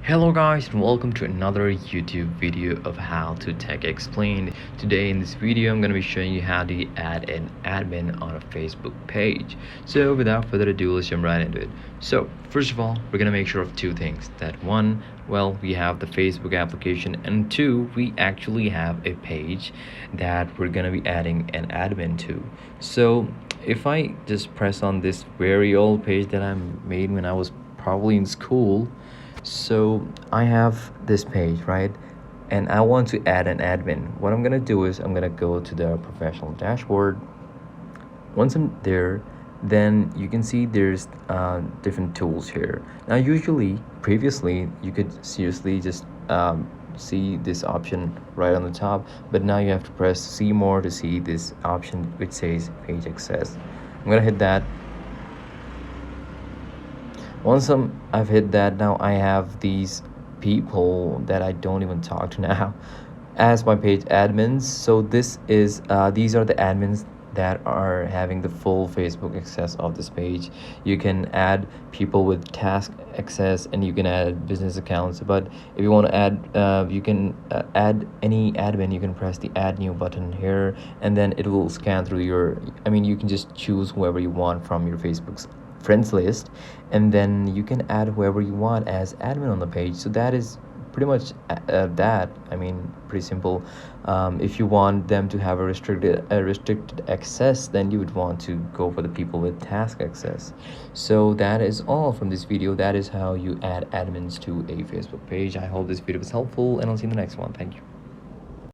Hello guys and welcome to another YouTube video of how to tech explain. Today in this video I'm going to be showing you how to add an admin on a Facebook page. So without further ado, let's jump right into it. So first of all, we're going to make sure of two things. That one, well, we have the Facebook application, and two, we actually have a page that we're going to be adding an admin to. So if I just press on this very old page that I made when I was probably in school, so I have this page, right? And I want to add an admin. What I'm gonna do is I'm gonna go to the professional dashboard. Once I'm there, then you can see there's different tools here. Now previously you could seriously just see this option right on the top, but now you have to press see more to see this option which says page access. I'm gonna hit that. Once I've hit that, now I have these people that I don't even talk to now as my page admins. So this is these are the admins that are having the full Facebook access of this page. You can add people with task access and you can add business accounts, but if you want to add you can add any admin, you can press the add new button here, and then it will scan through your, you can just choose whoever you want from your Facebook's friends list, and then you can add whoever you want as admin on the page. So that is pretty much pretty simple. If you want them to have a restricted access, then you would want to go for the people with task access. So that is all from this video. That is how you add admins to a Facebook page. I hope this video was helpful, and I'll see you in the next one. Thank you.